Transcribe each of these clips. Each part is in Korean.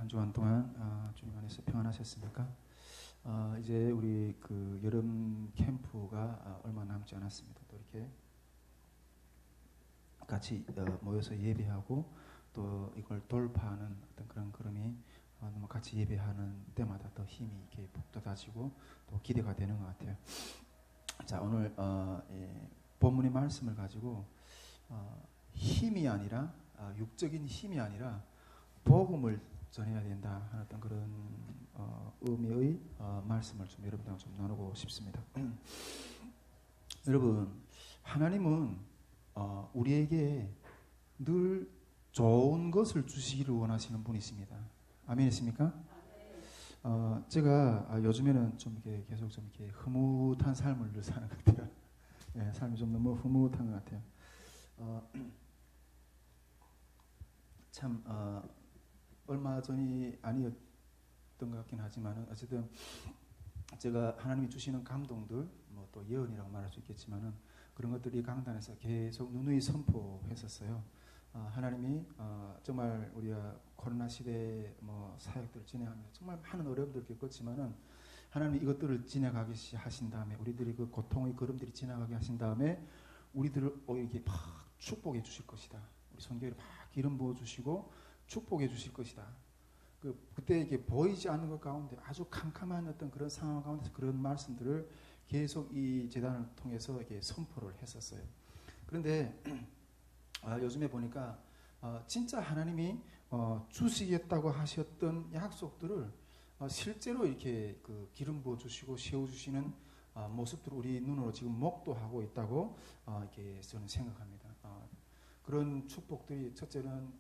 한 주간 동안 주님 안에서 평안하셨습니까? 이제 우리 그 여름 캠프가 얼마 남지 않았습니다. 또 이렇게 같이 모여서 예배하고 또 이걸 돌파하는 어떤 그런 걸음이 너무 같이 예배하는 때마다 더 힘이 이렇게 북돋아지고 또 기대가 되는 것 같아요. 자, 오늘 본문의 말씀을 가지고 힘이 아니라 육적인 힘이 아니라 복음을 전해야 된다 하는 어떤 그런 의미의 말씀을 좀 여러분들과 좀 나누고 싶습니다. 여러분, 하나님은 우리에게 늘 좋은 것을 주시기를 원하시는 분이십니다. 아멘이십니까? 제가 요즘에는 좀 이렇게 계속 좀 이렇게 흐뭇한 삶을 늘 사는 것 같아요. 예, 삶이 좀 너무 흐뭇한 것 같아요. 참 얼마 전이 아니었던 것 같긴 하지만은 어쨌든 제가 하나님이 주시는 감동들, 뭐 또 예언이라고 말할 수 있겠지만은 그런 것들이 강단에서 계속 누누이 선포했었어요. 하나님이 정말 우리가 코로나 시대에 뭐 사역들을 진행하면서 정말 많은 어려움들을 겪었지만은 하나님이 이것들을 지나가게 하신 다음에 우리들이 그 고통의 걸음들이 지나가게 하신 다음에 우리들을 이렇게 막 축복해 주실 것이다. 우리 선교를 막 기름 부어 주시고 축복해 주실 것이다. 그때 이게 보이지 않는 것 가운데 아주 캄캄한 어떤 그런 상황 가운데서 그런 말씀들을 계속 이 재단을 통해서 이렇게 선포를 했었어요. 그런데 요즘에 보니까 진짜 하나님이 주시겠다고 하셨던 약속들을 실제로 이렇게 그 기름 부어 주시고 세워 주시는 모습들을 우리 눈으로 지금 목도하고 있다고 이렇게 저는 생각합니다. 그런 축복들이 첫째는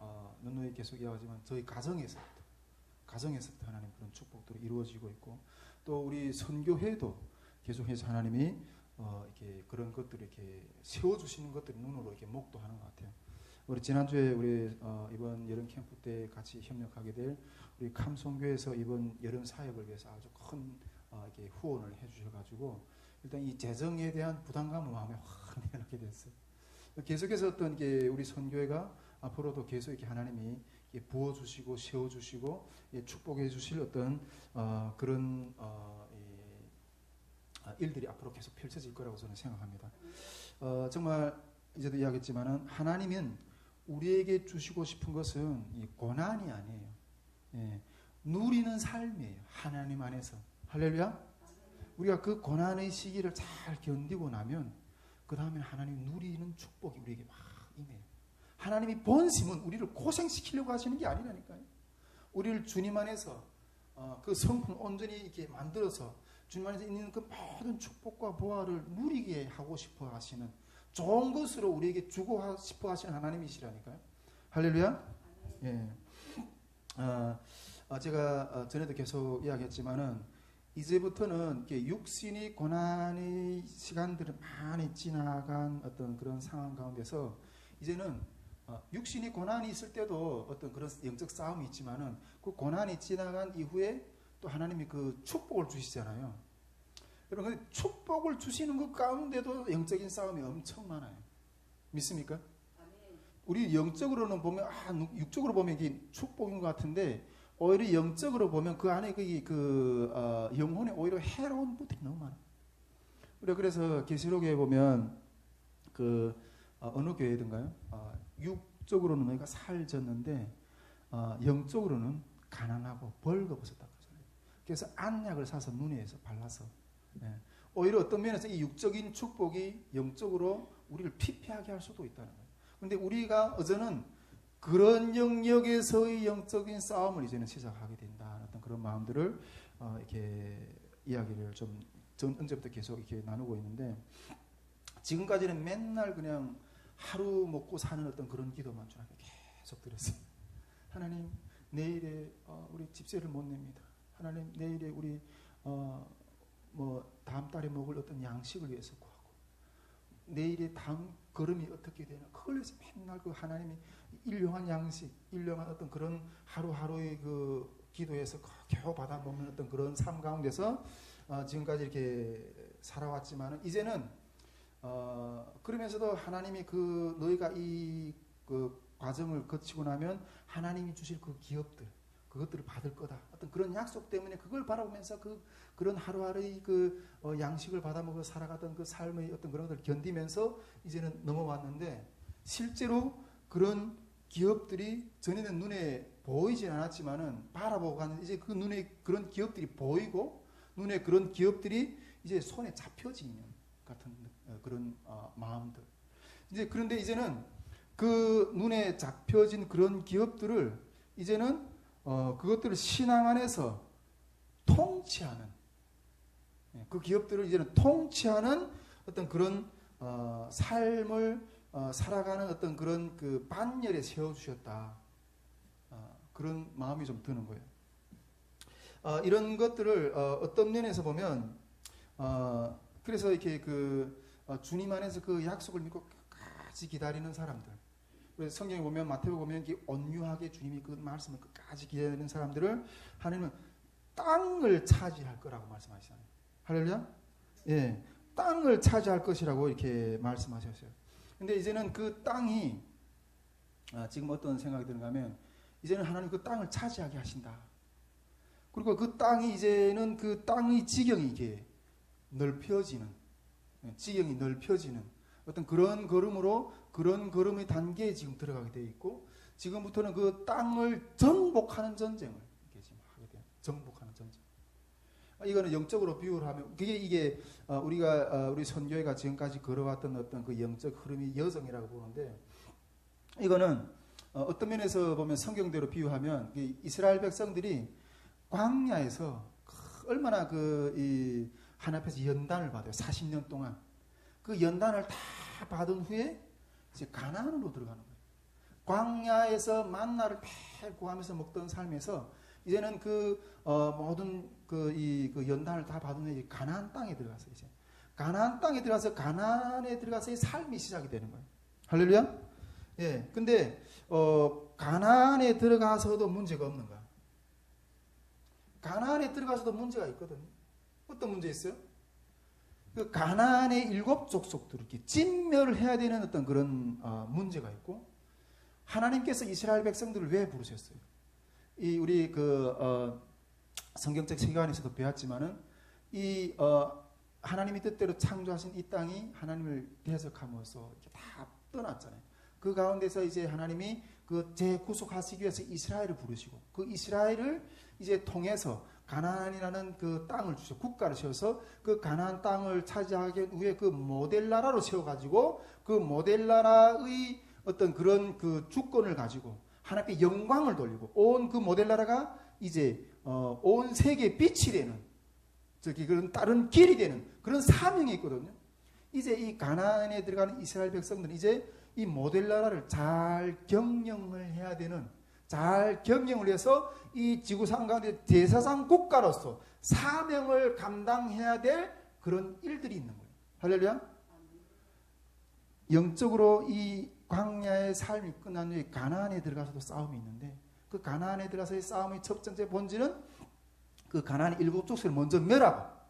누누이 계속 이어가지만 저희 가정에서부터 하나님 그런 축복들이 이루어지고 있고 또 우리 선교회도 계속해서 하나님이 이렇게 그런 것들을 이렇게 세워주시는 것들을 눈으로 이렇게 목도하는 것 같아요. 우리 지난주에 우리 이번 여름 캠프 때 같이 협력하게 될 우리 감송교에서 이번 여름 사역을 위해서 아주 큰 이렇게 후원을 해주셔가지고 일단 이 재정에 대한 부담감을 마음에 확 내놓게 됐어요. 계속해서 어떤 게 우리 선교회가 앞으로도 계속 이렇게 하나님이 부어주시고 세워주시고 축복해 주실 어떤 그런 일들이 앞으로 계속 펼쳐질 거라고 저는 생각합니다. 정말 이제도 이야기했지만은 하나님은 우리에게 주시고 싶은 것은 이 고난이 아니에요. 예, 누리는 삶이에요. 하나님 안에서. 할렐루야. 우리가 그 고난의 시기를 잘 견디고 나면 그 다음에 하나님 누리는 축복이 우리에게 막 임해요. 하나님이 본심은 우리를 고생시키려고 하시는 게 아니라니까요. 우리를 주님 안에서 그 성품 온전히 이렇게 만들어서 주님 안에서 있는 그 모든 축복과 보화를 누리게 하고 싶어 하시는 좋은 것으로 우리에게 주고 싶어 하시는 하나님이시라니까요. 할렐루야. 예. 제가 전에도 계속 이야기했지만은 이제부터는 육신이 고난의 시간들을 많이 지나간 어떤 그런 상황 가운데서 이제는 육신이 고난이 있을 때도 어떤 그런 영적 싸움이 있지만은 그 고난이 지나간 이후에 또 하나님이 그 축복을 주시잖아요. 여러분, 축복을 주시는 것 가운데도 영적인 싸움이 엄청 많아요. 믿습니까? 우리 영적으로는 보면 육적으로 보면 이게 축복인 것 같은데 오히려 영적으로 보면 그 안에 영혼에 오히려 해로운 것들이 너무 많아요. 그래서 계시록에 보면 어느 교회든가요? 육적으로는 너희가 살졌는데 영적으로는 가난하고 벌거벗었다 그러잖아요. 그래서 안약을 사서 눈에서 발라서 오히려 어떤 면에서 이 육적인 축복이 영적으로 우리를 피폐하게 할 수도 있다는 거예요. 그런데 우리가 어제는 그런 영역에서의 영적인 싸움을 이제는 시작하게 된다. 어떤 그런 마음들을 이렇게 이야기를 전 언제부터 계속 이렇게 나누고 있는데 지금까지는 맨날 그냥 하루 먹고 사는 어떤 그런 기도만 주님께 계속 드렸어요. 하나님, 내일에 우리 집세를 못 냅니다. 하나님, 내일에 우리 다음 달에 먹을 어떤 양식을 위해서 구하고 내일의 다음 걸음이 어떻게 되나 그걸 위해서 맨날 그 하나님이 일용한 양식, 일용한 어떤 그런 하루하루의 그 기도에서 겨우 받아 먹는 어떤 그런 삶 가운데서 지금까지 이렇게 살아왔지만은 이제는 그러면서도 하나님이 너희가 이 그 과정을 거치고 나면 하나님이 주실 그 기업들, 그것들을 받을 거다. 어떤 그런 약속 때문에 그걸 바라보면서 그런 하루하루의 양식을 받아 먹어 살아가던 그 삶의 어떤 그런 것을 견디면서 이제는 넘어왔는데, 실제로 그런 기업들이 전에는 눈에 보이진 않았지만은 바라보고 가는, 이제 그 눈에 그런 기업들이 보이고 눈에 그런 기업들이 이제 손에 잡혀지는 같은 그런 마음들. 이제 그런데 이제는 그 눈에 잡혀진 그런 기업들을 이제는 그것들을 신앙 안에서 통치하는, 그 기업들을 이제는 통치하는 어떤 그런 삶을 살아가는 어떤 그런 그 반열에 세워주셨다. 그런 마음이 좀 드는 거예요. 이런 것들을 어떤 면에서 보면 그래서 이렇게 주님 안에서 그 약속을 믿고 끝까지 기다리는 사람들. 그래서 성경에 보면, 마태복음 보면 온유하게 주님이 그 말씀을 끝까지 기다리는 사람들을 하나님은 땅을 차지할 거라고 말씀하시잖아요. 할렐루야? 예, 땅을 차지할 것이라고 이렇게 말씀하셨어요. 근데 이제는 그 땅이 지금 어떤 생각이 드는가 하면, 이제는 하나님 그 땅을 차지하게 하신다. 그리고 그 땅이 이제는 그 땅의 지경이 이게 넓혀지는, 지경이 넓혀지는 어떤 그런 걸음으로, 그런 걸음의 단계에 지금 들어가게 되어 있고, 지금부터는 그 땅을 정복하는 전쟁을 지금 하게 돼요. 정복하는 전쟁. 이거는 영적으로 비유를 하면, 이게 우리 선교회가 지금까지 걸어왔던 어떤 그 영적 흐름이 여정이라고 보는데, 이거는 어떤 면에서 보면 성경대로 비유하면 이스라엘 백성들이 광야에서 얼마나 하나님 앞에서 연단을 받아요. 40년 동안. 그 연단을 다 받은 후에 이제 가나안으로 들어가는 거예요. 광야에서 만나를 매일 구하면서 먹던 삶에서 이제는 모든 연단을 다 받은 후에 가나안 땅에 들어가서, 이제 가나안 땅에 들어가서 가나안에 들어가서의 삶이 시작이 되는 거예요. 할렐루야? 예. 근데 가나안에 들어가서도 문제가 없는 거야. 가나안에 들어가서도 문제가 있거든요. 어떤 문제 있어요? 그 가나안의 7 족속들 이렇게 진멸을 해야 되는 어떤 그런 문제가 있고, 하나님께서 이스라엘 백성들을 왜 부르셨어요? 우리 성경책 세계관에서도 배웠지만은 하나님이 뜻대로 창조하신 이 땅이 하나님을 대적함으로써 이렇게 다 떠났잖아요. 그 가운데서 이제 하나님이 재구속하시기 위해서 이스라엘을 부르시고, 그 이스라엘을 이제 통해서 가나안이라는 그 땅을 주셔, 국가를 세워서 그 가나안 땅을 차지하기 위해 그 모델 나라로 세워가지고, 그 모델 나라의 어떤 그런 그 주권을 가지고 하나님께 영광을 돌리고, 온 그 모델 나라가 이제 온 세계의 빛이 되는, 그런 다른 길이 되는 그런 사명이 있거든요. 이제 이 가나안에 들어가는 이스라엘 백성들은 이제 이 모델 나라를 잘 경영을 해야 되는, 잘 경영을 해서 이 지구상 가운데 제사장 국가로서 사명을 감당해야 될 그런 일들이 있는 거예요. 할렐루야? 영적으로 이 광야의 삶이 끝난 후에 가나안에 들어가서도 싸움이 있는데, 그 가나안에 들어가서의 싸움의 첫 번째 본질은 그 가나안의 7 족속을 먼저 멸하고,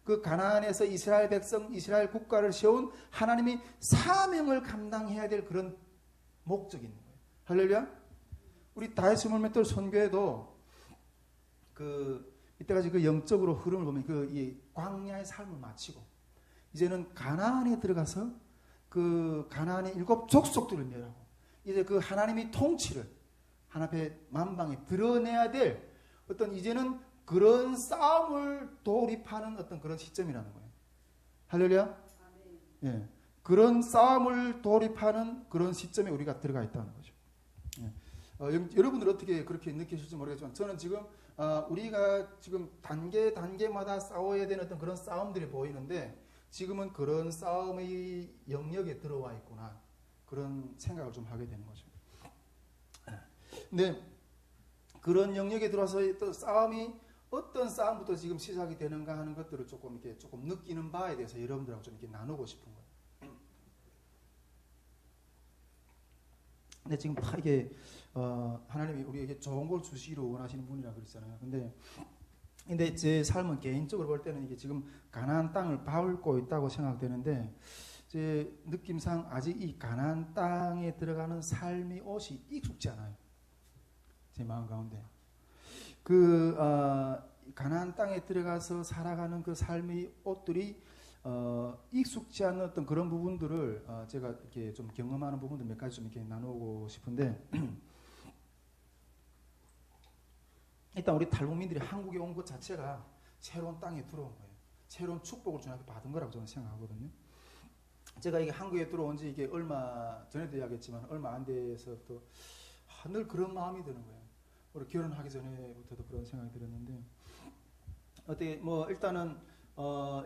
그 가나안에서 이스라엘 백성, 이스라엘 국가를 세운 하나님이 사명을 감당해야 될 그런 목적이 있는 거예요. 할렐루야? 우리 다윗 물맷돌 선교회도 이때까지 그 영적으로 흐름을 보면 이 광야의 삶을 마치고 이제는 가나안에 들어가서 그 가나안의 7 족속들을 멸하고, 이제 그 하나님의 통치를 하나님 앞에 만방에 드러내야 될 어떤 이제는 그런 싸움을 돌입하는 어떤 그런 시점이라는 거예요. 할렐루야? 예. 그런 싸움을 돌입하는 그런 시점에 우리가 들어가 있다는 거죠. 예. 여러분들 어떻게 그렇게 느끼실지 모르겠지만, 저는 지금 우리가 지금 단계마다 싸워야 되는 어떤 그런 싸움들이 보이는데, 지금은 그런 싸움의 영역에 들어와 있구나, 그런 생각을 좀 하게 되는 거죠. 근데 그런 영역에 들어와서 또 싸움이 어떤 싸움부터 지금 시작이 되는가 하는 것들을 조금 느끼는 바에 대해서 여러분들하고 좀 이렇게 나누고 싶은 거예요. 근데 지금 다 이게 하나님이 우리에게 좋은 걸 주시기로 원하시는 분이라 그랬잖아요. 근데 제 삶은 개인적으로 볼 때는 이게 지금 가나안 땅을 밟고 있다고 생각되는데, 제 느낌상 아직 이 가나안 땅에 들어가는 삶이 옷이 익숙지 않아요. 제 마음 가운데. 가나안 땅에 들어가서 살아가는 그 삶의 옷들이 익숙지 않은 어떤 그런 부분들을 제가 이렇게 좀 경험하는 부분들 몇 가지 좀 이렇게 나누고 싶은데 일단 우리 탈북민들이 한국에 온 것 자체가 새로운 땅에 들어온 거예요. 새로운 축복을 저한테 받은 거라고 저는 생각하거든요. 제가 이게 한국에 들어온 지 이게 얼마 전에도 이야기했지만 얼마 안 돼서부터 늘 그런 마음이 드는 거예요. 우리 결혼하기 전에부터도 그런 생각이 들었는데 어떻게 뭐 일단은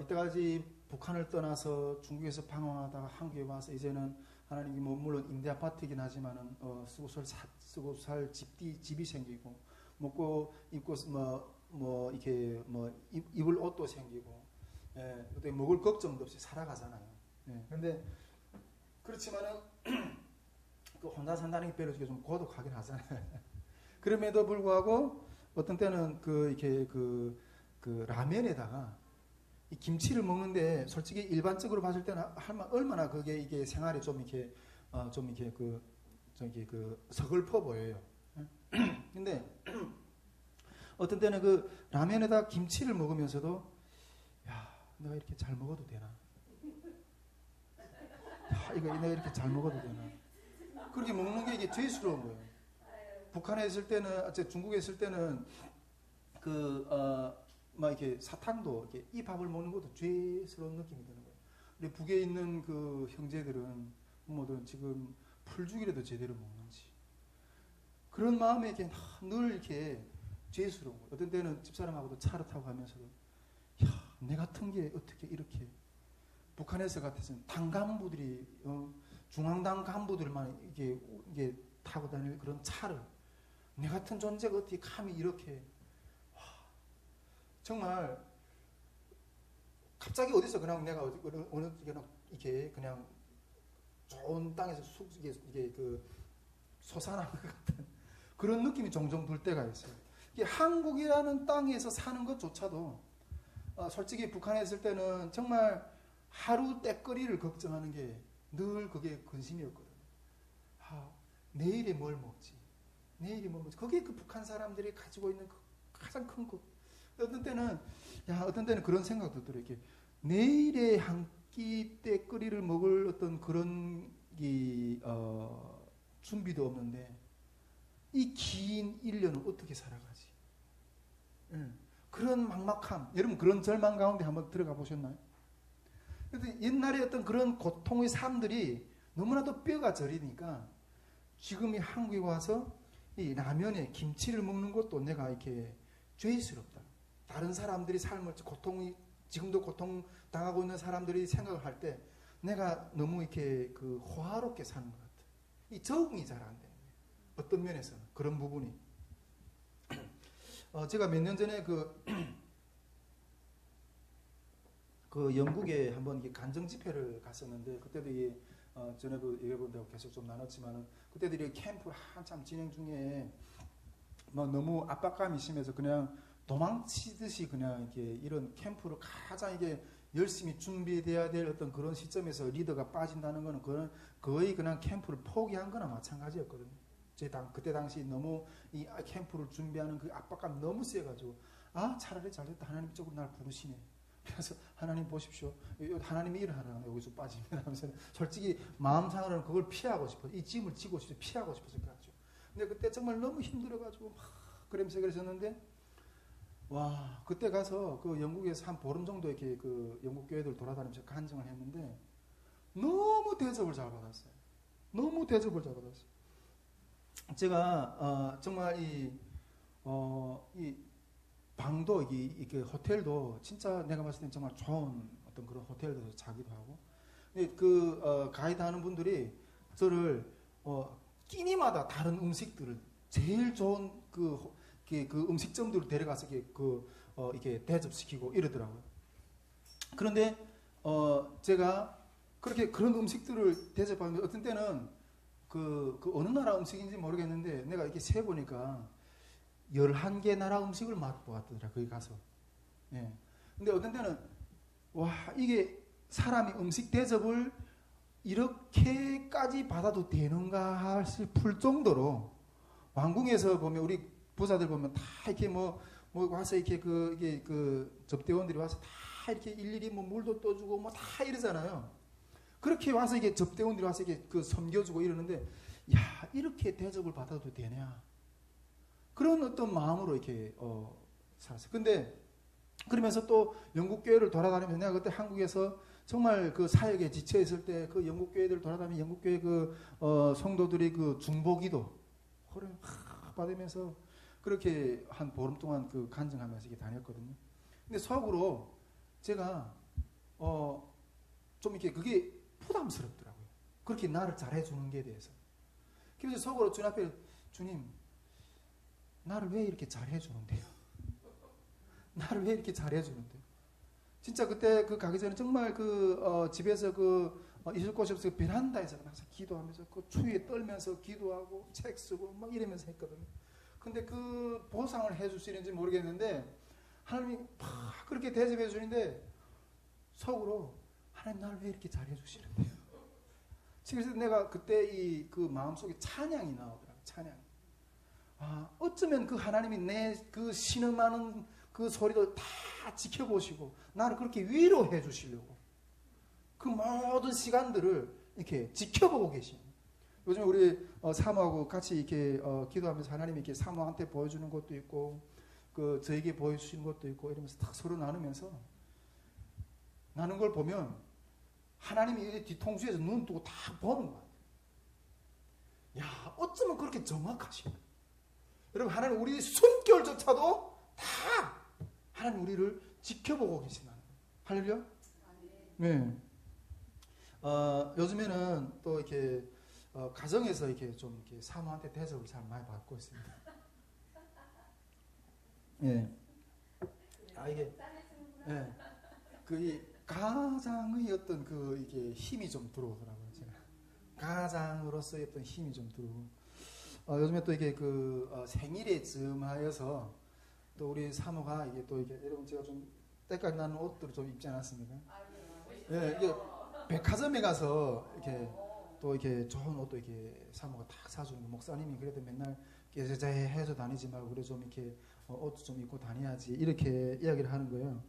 이때까지 북한을 떠나서 중국에서 방황하다가 한국에 와서 이제는 하나님이 뭐 물론 임대 아파트이긴 하지만은 쓰고 살 집이 생기고 먹고 입고 뭐 이렇게 뭐 입을 옷도 생기고 예, 어떻게 먹을 걱정도 없이 살아가잖아요. 예, 근데 그렇지만은 그 혼자 산다는 게 별로 좀 고독하긴 하잖아요. 그럼에도 불구하고 어떤 때는 이렇게 라면에다가 이 김치를 먹는데 솔직히 일반적으로 봤을 때는 얼마나 그게 이게 생활에 좀 이렇게 서글퍼 보여요. 근데 어떤 때는 그 라면에다 김치를 먹으면서도 야, 내가 이렇게 잘 먹어도 되나? 야, 이거 내가 이렇게 잘 먹어도 되나? 그렇게 먹는 게 이게 죄스러운 거예요. 북한에 있을 때는, 중국에 있을 때는 막 이렇게 사탕도 이렇게 이 밥을 먹는 것도 죄스러운 느낌이 드는 거예요. 우리 북에 있는 그 형제들은 부모들은 지금 풀죽이라도 제대로 먹는지 그런 마음에 이렇게 늘 이렇게 죄스러운 거예요. 어떤 때는 집사람하고도 차를 타고 가면서도 야, 내 같은 게 어떻게 이렇게 북한에서 같았으면 당 간부들이 중앙당 간부들만 이게 타고 다닐 그런 차를 내 같은 존재가 어떻게 감히 이렇게 정말 갑자기 어디서 그냥 내가 어느 이렇게 그냥 좋은 땅에서 이게 솟아나는 것 같은 그런 느낌이 종종 들 때가 있어요. 이게 한국이라는 땅에서 사는 것조차도 솔직히 북한에 있을 때는 정말 하루 때거리를 걱정하는 게 늘 그게 근심이었거든요. 내일에 뭘 먹지? 내일이 뭐 그게 그 북한 사람들이 가지고 있는 가장 큰 것. 어떤 때는 그런 생각도 들어요. 이렇게 내일의 한 끼 때거리를 먹을 어떤 그런 준비도 없는데 이 긴 1년을 어떻게 살아가지? 그런 막막함. 여러분 그런 절망 가운데 한번 들어가 보셨나요? 옛날에 어떤 그런 고통의 삶들이 너무나도 뼈가 저리니까 지금 이 한국에 와서 이 라면에 김치를 먹는 것도 내가 이렇게 죄스럽다. 다른 사람들이 삶을 지금도 고통 당하고 있는 사람들이 생각을 할 때 내가 너무 이렇게 호화롭게 사는 것 같아. 이 적응이 잘 안 돼. 어떤 면에서는 그런 부분이. 제가 몇 년 전에 그 영국에 한번 간정 집회를 갔었는데 그때도 전에도 얘기해본다고 계속 좀 나눴지만은 그때도 이 캠프 한참 진행 중에 막 너무 압박감이 심해서 그냥 도망치듯이 그냥 이렇게 이런 캠프를 가장 이게 열심히 준비돼야 될 어떤 그런 시점에서 리더가 빠진다는 거는 그건 거의 그냥 캠프를 포기한 거나 마찬가지였거든요. 그때 당시 너무 이 캠프를 준비하는 그 압박감 너무 세가지고 차라리 잘됐다. 하나님 쪽으로 날 부르시네. 그래서 하나님 보십시오. 하나님이 일하라. 여기서 빠집니다. 하면서 솔직히 마음상으로는 그걸 피하고 싶어서 이 짐을 지고 싶어서 피하고 싶어서 그랬죠. 근데 그때 정말 너무 힘들어가지고 막 그러면서 그랬었는데 와 그때 가서 그 영국에서 한 보름 정도 이렇게 영국 교회들 돌아다니면서 간증을 했는데 너무 대접을 잘 받았어요. 너무 대접을 잘 받았어요. 제가 정말 이 방도 이게 호텔도 진짜 내가 봤을 땐 정말 좋은 어떤 그런 호텔에서 자기도 하고. 근데 가이드 하는 분들이 저를 끼니마다 다른 음식들을 제일 좋은 그 음식점들을 데려가서 이렇게 대접시키고 이러더라고요. 그런데 제가 그런 음식들을 대접하는데 어떤 때는 어느 나라 음식인지 모르겠는데 내가 이렇게 세보니까 11개 나라 음식을 맛보았더라. 거기 가서. 예. 근데 어떤 때는 이게 사람이 음식 대접을 이렇게까지 받아도 되는가 싶을 정도로 왕궁에서 보면 우리 부자들 보면 다 이렇게 뭐 와서 이렇게 이게 접대원들이 와서 다 이렇게 일일이 뭐 물도 떠주고 뭐 다 이러잖아요. 그렇게 와서 이게 접대원들이 와서 이게 섬겨주고 이러는데, 야, 이렇게 대접을 받아도 되냐? 그런 어떤 마음으로 이렇게 살았어요. 근데 그러면서 또 영국 교회를 돌아다니면서, 내가 그때 한국에서 정말 그 사역에 지쳐 있을 때 그 영국 교회들 돌아다니면 영국 교회 성도들이 중보기도 허를 받으면서 그렇게 한 보름 동안 간증하면서 이렇게 다녔거든요. 근데 속으로 제가 좀 이렇게 그게 부담스럽더라고요. 그렇게 나를 잘해주는 게 대해서. 그래서 속으로 주님 앞에, 주님, 나를 왜 이렇게 잘해주는데요? 나를 왜 이렇게 잘해주는데요? 진짜 그때 가기 전에 정말 집에서 있을 곳이 없어서 베란다에서 항상 기도하면서 추위에 떨면서 기도하고 책 쓰고 막 이러면서 했거든요. 근데 그 보상을 해주시는지 모르겠는데 하나님이 막 그렇게 대접해 주는데 속으로, 하나님 나를 왜 이렇게 잘해 주시는데요? 그래서 내가 그때 그 마음속에 찬양이 나오더라고요. 찬양. 아, 어쩌면 하나님이 내 신음하는 소리도 다 지켜보시고 나를 그렇게 위로해 주시려고 그 모든 시간들을 이렇게 지켜보고 계신. 요즘에 우리 사모하고 같이 이렇게 기도하면서 하나님이 이렇게 사모한테 보여주는 것도 있고 저에게 보여주시는 것도 있고 이러면서 딱 서로 나누면서 나눈 걸 보면 하나님이 뒤통수에서 눈 뜨고 다 보는 거야. 야, 어쩌면 그렇게 정확하시나. 여러분, 하나님 우리 숨결조차도 다 하나님 우리를 지켜보고 계시나. 할렐루야? 네. 요즘에는 또 이렇게 가정에서 이렇게 좀 이렇게 사모한테 대접을 잘 많이 받고 있습니다. 예. 이게 이 가장의 어떤 이게 힘이 좀 들어오더라고요. 제가 가장으로서의 어떤 힘이 좀 들어오고, 요즘에 또 이게 생일에 즈음하여서 또 우리 사모가 이게 또 이게 여러분 제가 좀 때깔 나는 옷들을 좀 입지 않았습니까? 예, 이게 백화점에 가서 이렇게 또 이렇게 좋은 옷도 이렇게 사모가 딱 사주는 거, 목사님이 그래도 맨날 깨자자해 해서 다니지 말고 그래 좀 이렇게 옷도 좀 입고 다녀야지 이렇게 이야기를 하는 거예요.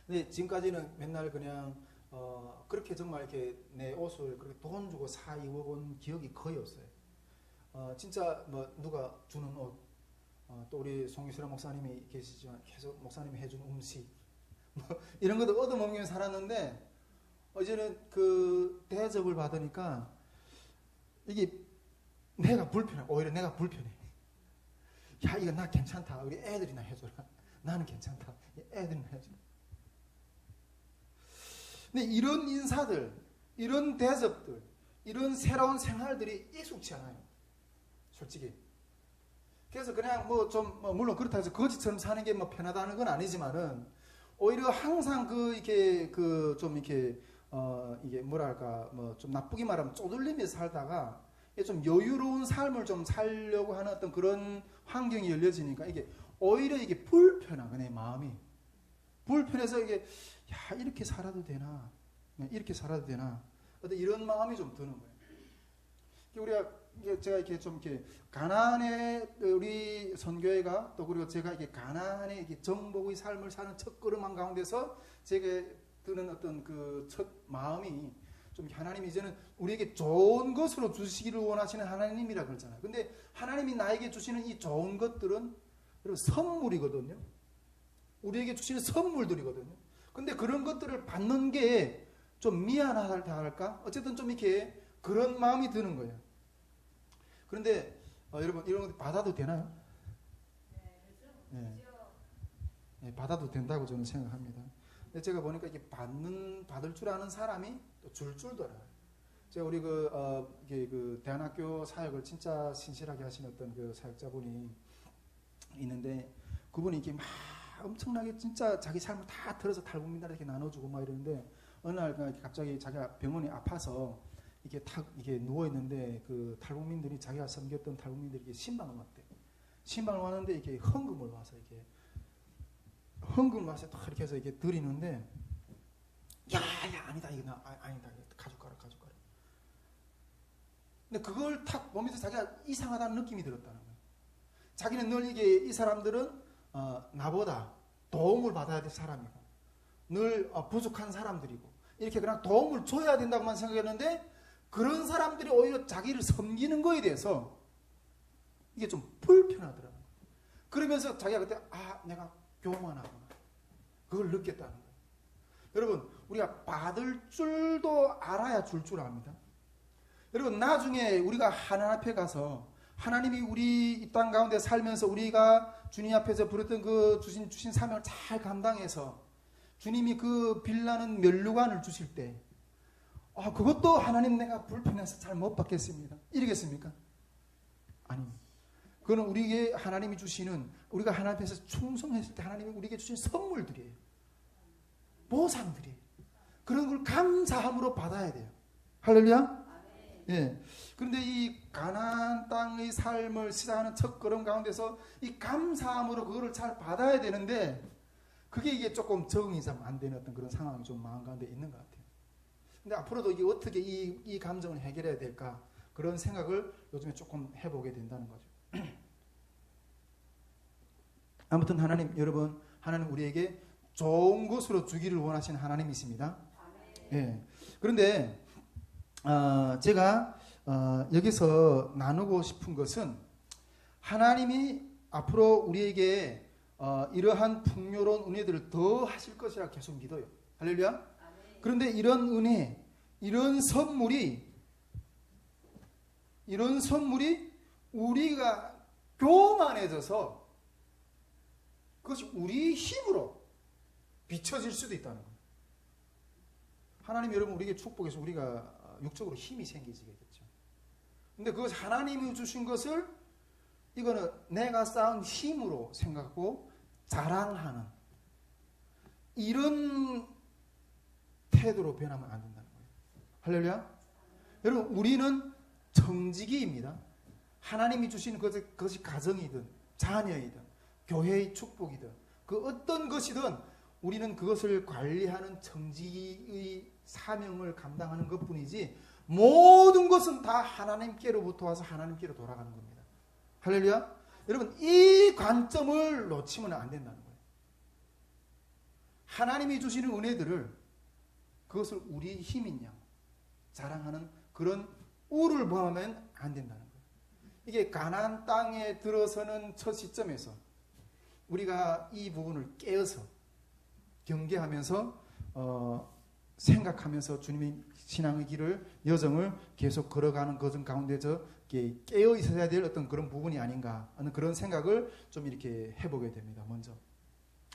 근데 지금까지는 맨날 그냥 그렇게 정말 이렇게 내 옷을 그렇게 돈 주고 사 입어본 기억이 거의 없어요. 진짜 뭐 누가 주는 옷, 또 우리 송유수라 목사님이 계시지만 계속 목사님이 해준 음식 뭐 이런 것도 얻어먹으면서 살았는데, 이제는 대접을 받으니까 이게 내가 불편해. 오히려 내가 불편해. 야, 이거 나 괜찮다. 우리 애들이나 해줘라. 나는 괜찮다. 애들이나 해줘라. 근데 이런 인사들, 이런 대접들, 이런 새로운 생활들이 익숙치 않아요. 솔직히. 그래서 그냥 물론 그렇다 해서 거지처럼 사는 게 편하다는 건 아니지만은, 오히려 항상 이게 뭐랄까, 좀 나쁘게 말하면 쪼들리면서 살다가 좀 여유로운 삶을 좀 살려고 하는 어떤 그런 환경이 열려지니까 이게 오히려 이게 불편한 거네, 마음이. 불편해서 이게, 야, 이렇게 살아도 되나? 이렇게 살아도 되나? 어떤 이런 마음이 좀 드는 거예요. 제가 이렇게 좀 이렇게 가난의 우리 선교회가 또 그리고 제가 이렇게 가난의 이렇게 정복의 삶을 사는 첫 걸음한 가운데서 제가 드는 어떤 첫 마음이 좀, 하나님이 이제는 우리에게 좋은 것으로 주시기를 원하시는 하나님이라 그러잖아요. 근데 하나님이 나에게 주시는 이 좋은 것들은 여러분 선물이거든요. 우리에게 주시는 선물들이거든요. 근데 그런 것들을 받는 게 좀 미안하다 할까? 어쨌든 좀 이렇게 그런 마음이 드는 거예요. 그런데 여러분 이런 거 받아도 되나요? 네. 네, 받아도 된다고 저는 생각합니다. 근데 제가 보니까 이게 받을 줄 아는 사람이 또 줄 줄도 알아요. 제가 우리 대안학교 사역을 진짜 신실하게 하신 어떤 사역자분이 있는데, 그분이 이렇게 막 엄청나게 진짜 자기 삶을 다 들어서 탈북민들에게 나눠주고 막 이러는데, 어느 날 갑자기 자기가 병원에 아파서 이게 누워 있는데 탈북민들이, 자기가 섬겼던 탈북민들이 이렇게 신방을 왔대. 신방을 왔는데 이렇게 헌금을 와서 딱 이렇게 해서 이렇게 드리는데, 야, 아니다, 이거 아니다, 가져가라. 근데 그걸 탁 보면서 자기가 이상하다는 느낌이 들었다는 거예요. 자기는 늘 이게 이 사람들은 나보다 도움을 받아야 될 사람이고 늘 부족한 사람들이고 이렇게 그냥 도움을 줘야 된다고만 생각했는데 그런 사람들이 오히려 자기를 섬기는 거에 대해서 이게 좀 불편하더라고요. 그러면서 자기가 그때 내가 교만하구나. 그걸 느꼈다는 거예요. 여러분 우리가 받을 줄도 알아야 줄 줄 압니다. 여러분 나중에 우리가 하나님 앞에 가서 하나님이 우리 이 땅 가운데 살면서 우리가 주님 앞에서 부렸던 그 주신 사명을 잘 감당해서 주님이 그 빌라는 면류관을 주실 때 그것도 하나님 내가 불편해서 잘 못 받겠습니다. 이러겠습니까? 아닙니다. 그거는 우리에게 하나님이 주시는 우리가 하나님 앞에서 충성했을 때 하나님이 우리에게 주신 선물들이에요. 보상들이에요. 그런 걸 감사함으로 받아야 돼요. 할렐루야? 예. 그런데 이 가나안 땅의 삶을 시작하는 첫 걸음 가운데서 이 감사함으로 그거를 잘 받아야 되는데 그게 이게 조금 적응이 좀 안 되는 어떤 그런 상황이 좀 마음 가운데 있는 것 같아요. 근데 앞으로도 이게 어떻게 이 감정을 해결해야 될까 그런 생각을 요즘에 조금 해보게 된다는 거죠. 아무튼 하나님 여러분 하나님 우리에게 좋은 것으로 주기를 원하시는 하나님이십니다. 예. 그런데 제가 여기서 나누고 싶은 것은 하나님이 앞으로 우리에게 이러한 풍요로운 은혜들을 더 하실 것이라 계속 믿어요. 할렐루야. 그런데 이런 은혜, 이런 선물이 우리가 교만해져서 그것이 우리 힘으로 비춰질 수도 있다는 거예요. 하나님 여러분 우리에게 축복해서 우리가 육적으로 힘이 생기지겠죠. 근데 그것이 하나님이 주신 것을 이거는 내가 쌓은 힘으로 생각하고 자랑하는 이런 태도로 변하면 안 된다는 거예요. 할렐루야. 여러분 우리는 청지기입니다. 하나님이 주신 그것이 가정이든 자녀이든 교회의 축복이든 그 어떤 것이든 우리는 그것을 관리하는 청지기의 사명을 감당하는 것뿐이지 모든 것은 다 하나님께로부터 와서 하나님께로 돌아가는 겁니다. 할렐루야. 여러분 이 관점을 놓치면 안 된다는 거예요. 하나님이 주시는 은혜들을 그것을 우리 힘인 양 자랑하는 그런 우를 범하면 안 된다는 거예요. 이게 가나안 땅에 들어서는 첫 시점에서 우리가 이 부분을 깨어서 경계하면서 생각하면서 주님의 신앙의 길을 여정을 계속 걸어가는 것 가운데서 깨어 있어야 될 어떤 그런 부분이 아닌가 하는 그런 생각을 좀 이렇게 해보게 됩니다. 먼저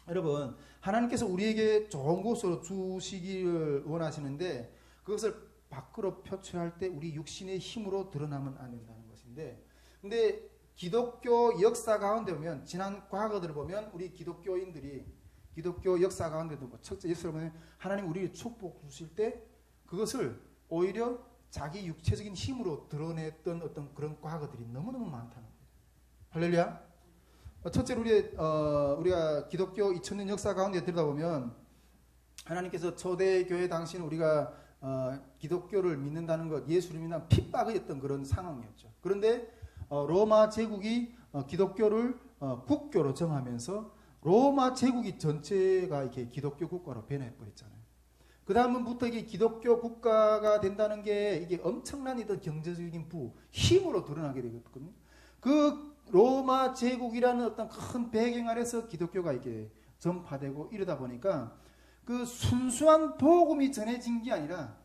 여러분 하나님께서 우리에게 좋은 것으로 주시기를 원하시는데 그것을 밖으로 표출할 때 우리 육신의 힘으로 드러나면 안 된다는 것인데 근데 기독교 역사 가운데 보면 지난 과거들을 보면 우리 기독교인들이 기독교 역사 가운데도 첫째 역사를 보면 하나님 우리를 축복 주실 때 그것을 오히려 자기 육체적인 힘으로 드러냈던 어떤 그런 과거들이 너무너무 많다는 거예요. 할렐루야. 첫째로 우리가 기독교 2000년 역사 가운데 들여다보면 하나님께서 초대교회 당시는 우리가 기독교를 믿는다는 것, 예수를 믿는 핍박이었던 그런 상황이었죠. 그런데 로마 제국이 기독교를 국교로 정하면서 로마 제국이 전체가 이렇게 기독교 국가로 변해버렸잖아요. 그 다음부터 이게 기독교 국가가 된다는 게 이게 엄청난 이런 경제적인 힘으로 드러나게 되거든요. 그 로마 제국이라는 어떤 큰 배경 아래서 기독교가 이게 전파되고 이러다 보니까 그 순수한 복음이 전해진 게 아니라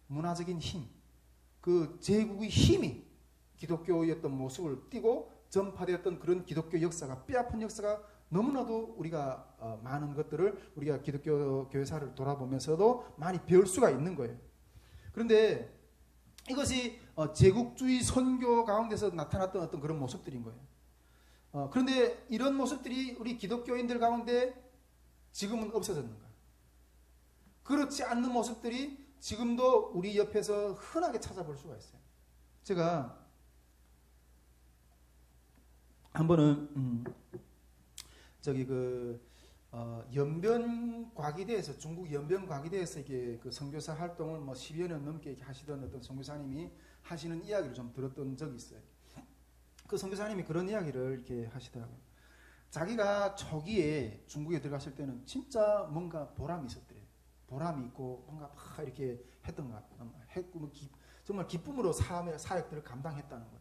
문화적인 힘, 그 제국의 힘이 기독교의 어떤 모습을 띠고 전파되었던 그런 기독교 역사가 뼈아픈 역사가 너무나도 우리가 많은 것들을 우리가 기독교 교회사를 돌아보면서도 많이 배울 수가 있는 거예요. 그런데 이것이 제국주의 선교 가운데서 나타났던 어떤 그런 모습들인 거예요. 그런데 이런 모습들이 우리 기독교인들 가운데 지금은 없어졌는가? 그렇지 않는 모습들이 지금도 우리 옆에서 흔하게 찾아볼 수가 있어요. 제가 한 번은 저기 연변과기대에서 중국 연변과기대에서 이게 그 선교사 활동을 뭐 10여 년 넘게 하시던 어떤 선교사님이 하시는 이야기를 좀 들었던 적이 있어요. 그 선교사님이 그런 이야기를 이렇게 하시더라고요. 자기가 초기에 중국에 들어갔을 때는 진짜 뭔가 보람이 있었대요. 보람이 있고 뭔가 막 이렇게 했던 것 같아요. 정말 기쁨으로 사역들을 감당했다는 거예요.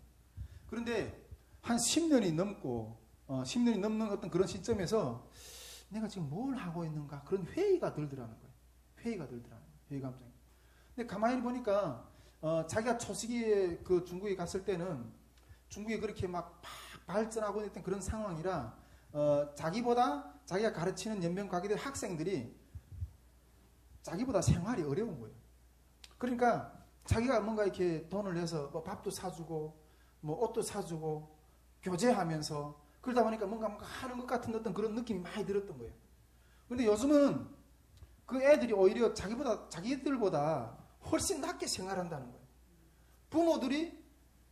그런데 한 10년이 넘고 10년이 넘는 어떤 그런 시점에서 내가 지금 뭘 하고 있는가 그런 회의가 들더라는 거예요. 회의 감정이. 근데 가만히 보니까 자기가 초시기에 그 중국에 갔을 때는 중국에 그렇게 막 발전하고 있던 그런 상황이라 자기보다 자기가 가르치는 연변 가게 될 학생들이 자기보다 생활이 어려운 거예요. 그러니까 자기가 뭔가 이렇게 돈을 내서 뭐 밥도 사주고 뭐 옷도 사주고 교제하면서 그러다 보니까 뭔가 하는 것 같은 어떤 그런 느낌이 많이 들었던 거예요. 그런데 요즘은 그 애들이 오히려 자기들보다 훨씬 낮게 생활한다는 거예요. 부모들이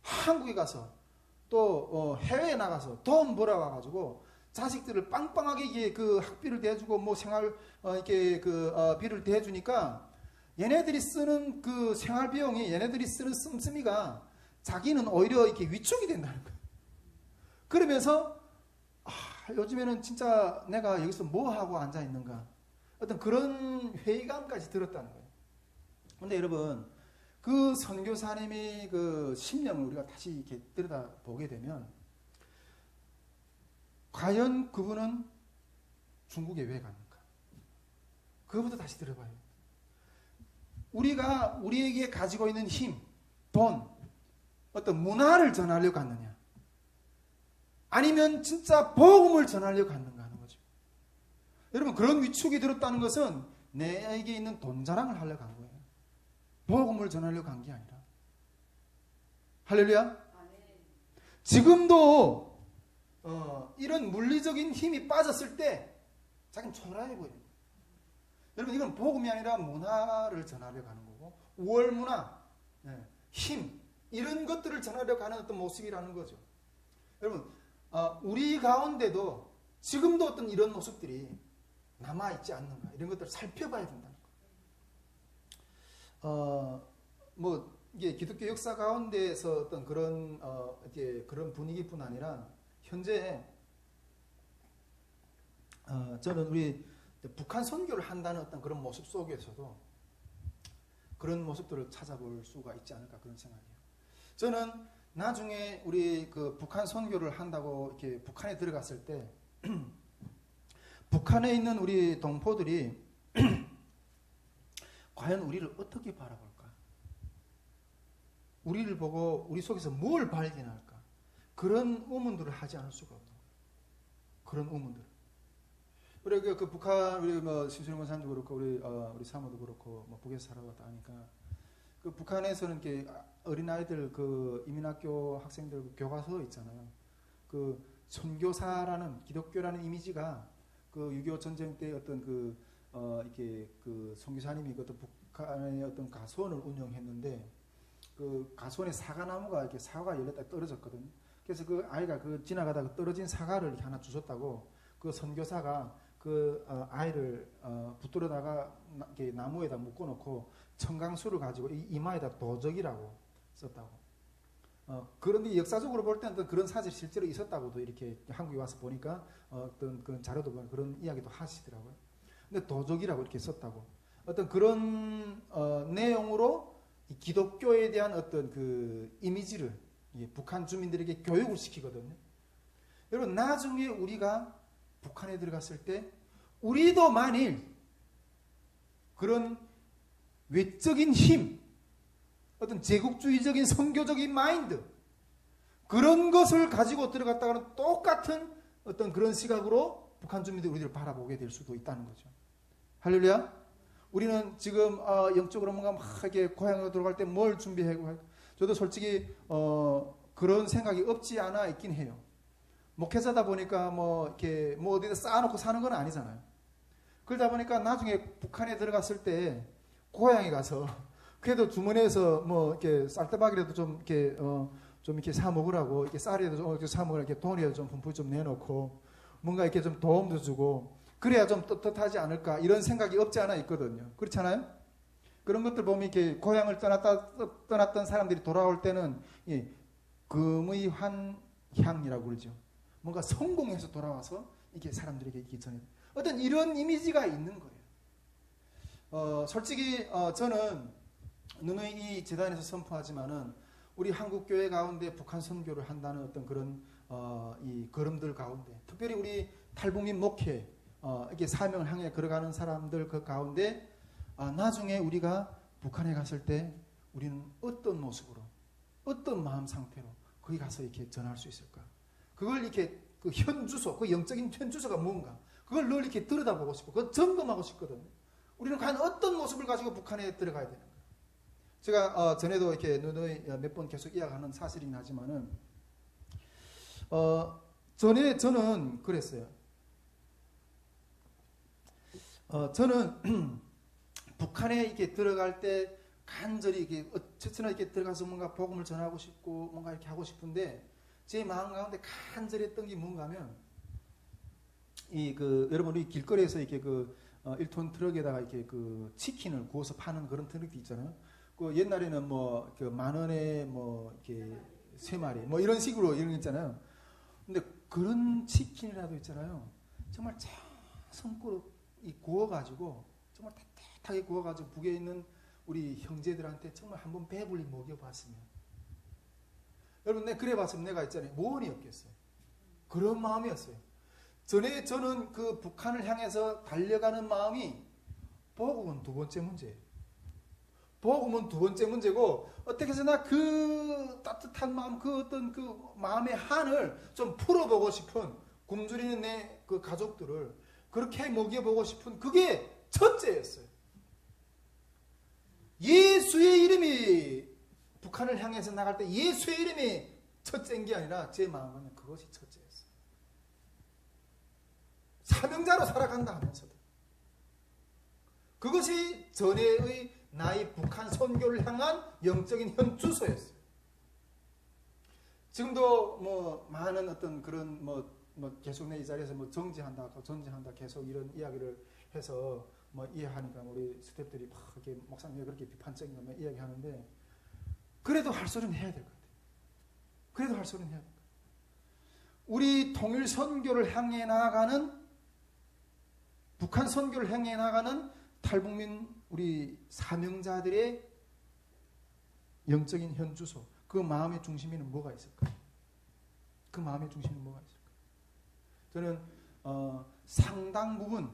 한국에 가서 또 해외에 나가서 돈 벌어와가지고 자식들을 빵빵하게 그 학비를 대주고 뭐 생활 이렇게 비를 대주니까 얘네들이 쓰는 그 생활 비용이 얘네들이 쓰는 씀씀이가 자기는 오히려 이렇게 위축이 된다는 거예요. 그러면서 요즘에는 진짜 내가 여기서 뭐 하고 앉아 있는가 어떤 그런 회의감까지 들었다는 거예요. 그런데 여러분 그 선교사님이 그 심령을 우리가 다시 이렇게 들여다 보게 되면 과연 그분은 중국에 왜 갔는가? 그것부터 다시 들어봐요. 우리가 우리에게 가지고 있는 힘, 돈, 어떤 문화를 전하려고 갔느냐? 아니면 진짜 복음을 전하려고 갔는가 하는 거죠. 여러분 그런 위축이 들었다는 것은 내게 있는 돈 자랑을 하려고 간 거예요. 복음을 전하려고 간 게 아니라. 할렐루야. 지금도 이런 물리적인 힘이 빠졌을 때 자기는 초라해 보여요. 여러분 이건 복음이 아니라 문화를 전하려고 하는 거고 월문화, 힘 이런 것들을 전하려고 하는 어떤 모습이라는 거죠. 여러분 우리 가운데도 지금도 어떤 이런 모습들이 남아있지 않는가 이런 것들을 살펴봐야 된다는 거예요. 뭐 이게 기독교 역사 가운데에서 어떤 그런 이제 그런 분위기뿐 아니라 현재 저는 우리 북한 선교를 한다는 어떤 그런 모습 속에서도 그런 모습들을 찾아볼 수가 있지 않을까 그런 생각이에요. 저는 나중에 우리 그 북한 선교를 한다고 이렇게 북한에 들어갔을 때 북한에 있는 우리 동포들이 과연 우리를 어떻게 바라볼까? 우리를 보고 우리 속에서 뭘 발견할까? 그런 의문들을 하지 않을 수가 없는 거예요. 그런 의문들. 우리 그 북한 우리 뭐 심수령 권사님도 그렇고 우리 사모도 그렇고 뭐 북에서 살아왔다 하니까 그 북한에서는 이렇게 어린 아이들 그 이민학교 학생들 그 교과서 있잖아요. 그 선교사라는 기독교라는 이미지가 그 6.25 전쟁 때 어떤 이렇게 그 선교사님이 그 어떤 북한의 어떤 가수원을 운영했는데 그 가수원에 사과나무가 이렇게 사과가 열렸다 떨어졌거든요. 그래서 그 아이가 그 지나가다가 떨어진 사과를 이렇게 하나 주웠다고 그 선교사가 그 아이를 붙들어다가 이렇게 나무에다 묶어놓고 청강수를 가지고 이마에다 도적이라고 썼다고. 그런데 역사적으로 볼 때는 그런 사실이 실제로 있었다고도 이렇게 한국에 와서 보니까 어떤 그런 자료도 보면 그런 이야기도 하시더라고요. 근데 도적이라고 이렇게 썼다고. 어떤 그런 내용으로 기독교에 대한 어떤 그 이미지를 북한 주민들에게 교육을 시키거든요. 여러분 나중에 우리가 북한에 들어갔을 때 우리도 만일 그런 외적인 힘, 어떤 제국주의적인 선교적인 마인드 그런 것을 가지고 들어갔다가는 똑같은 어떤 그런 시각으로 북한 주민들이 우리를 바라보게 될 수도 있다는 거죠. 할렐루야. 우리는 지금 영적으로 뭔가 막 이렇게 고향으로 들어갈 때 뭘 준비하고 저도 솔직히 그런 생각이 없지 않아 있긴 해요. 목회자다 보니까 뭐 이렇게 뭐 어디다 쌓아놓고 사는 건 아니잖아요. 그러다 보니까 나중에 북한에 들어갔을 때 고향에 가서 그래도 주머니에서 뭐 이렇게 쌀떡박이라도 좀 이렇게 사 먹으라고 이렇게 쌀이라도 좀 이렇게 사 먹으라고 이렇게 돈이라도 좀 분풀 좀 내놓고 뭔가 이렇게 좀 도움도 주고 그래야 좀 떳떳하지 않을까 이런 생각이 없지 않아 있거든요. 그렇잖아요? 그런 것들 보면 이렇게 고향을 떠났던 사람들이 돌아올 때는 금의 향이라고 그러죠. 뭔가 성공해서 돌아와서 이렇게 사람들에게 이렇게 전해. 어떤 이런 이미지가 있는 거예요. 솔직히 저는 누누이 이 재단에서 선포하지만은 우리 한국 교회 가운데 북한 선교를 한다는 어떤 그런 이 걸음들 가운데, 특별히 우리 탈북민 목회 이렇게 사명을 향해 걸어가는 사람들 그 가운데 나중에 우리가 북한에 갔을 때 우리는 어떤 모습으로, 어떤 마음 상태로 거기 가서 이렇게 전할 수 있을까? 그걸 이렇게 그 현주소, 그 영적인 현주소가 뭔가, 그걸 늘 이렇게 들여다보고 싶고, 그걸 점검하고 싶거든요. 우리는 과연 어떤 모습을 가지고 북한에 들어가야 되는가? 제가 전에도 이렇게 누누이 몇 번 계속 이야기하는 사실이긴 하지만은 전에 저는 그랬어요. 저는 북한에 이렇게 들어갈 때 간절히 이렇게 어쨌거나 이렇게 들어가서 뭔가 복음을 전하고 싶고 뭔가 이렇게 하고 싶은데 제 마음 가운데 간절히 했던 게 뭔가면 여러분 우리 길거리에서 이렇게 1톤 트럭에다가 이렇게 치킨을 구워서 파는 그런 트럭이 있잖아요. 그 옛날에는 뭐 그 10,000원에 뭐 이렇게 3마리 뭐 이런 식으로 이런 거 있잖아요. 근데 그런 치킨이라도 있잖아요. 정말 손으로 구워가지고 정말 따뜻하게 구워가지고 북에 있는 우리 형제들한테 정말 한번 배불리 먹여봤으면, 여러분 내가 그래봤으면 내가 있잖아요 무언이 없겠어요. 그런 마음이었어요. 전에 저는 그 북한을 향해서 달려가는 마음이 복음은 두 번째 문제예요. 복음은 두 번째 문제고 어떻게 해서나 그 따뜻한 마음, 그 어떤 그 마음의 한을 좀 풀어보고 싶은 굶주리는 내 그 가족들을 그렇게 먹여보고 싶은 그게 첫째였어요. 예수의 이름이 북한을 향해서 나갈 때 예수의 이름이 첫째인 게 아니라 제 마음은 그것이 첫째였어요. 사명자로 살아간다 하면서도 그것이 전에의 나의 북한 선교를 향한 영적인 현주소였어요. 지금도 뭐 많은 어떤 그런 뭐 계속 내 이 자리에서 뭐 정지한다 계속 이런 이야기를 해서 뭐 이해하니까 우리 스태프들이 막 이렇게 목사님 왜 그렇게 비판적인 거 이야기하는데 그래도 할 소리는 해야 될 것 같아요. 그래도 할 소리는 해야 될 것 같아요. 우리 통일 선교를 향해 나아가는 북한 선교를 향해 나가는 탈북민 우리 사명자들의 영적인 현주소, 그 마음의 중심에는 뭐가 있을까? 그 마음의 중심에는 뭐가 있을까? 저는 상당 부분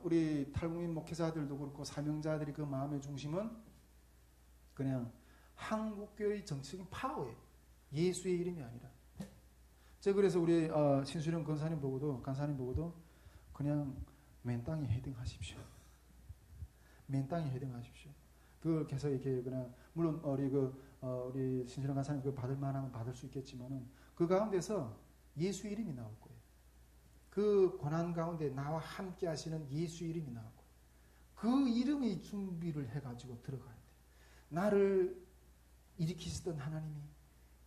우리 탈북민 목회자들도 그렇고 사명자들이 그 마음의 중심은 그냥 한국교회의 정치적인 파워예요. 예수의 이름이 아니라. 제가 그래서 우리 신수령 간사님 보고도 그냥 맨 땅에 헤딩하십시오. 맨 땅에 헤딩하십시오. 그걸 계속 이렇게 그냥 물론 우리 신수령 간사님 그 받을 만하면 받을 수 있겠지만은 그 가운데서 예수 이름이 나올 거예요. 그 고난 가운데 나와 함께 하시는 예수 이름이 나올 거예요. 그 이름의 준비를 해가지고 들어가야 돼요. 나를 일으키시던 하나님이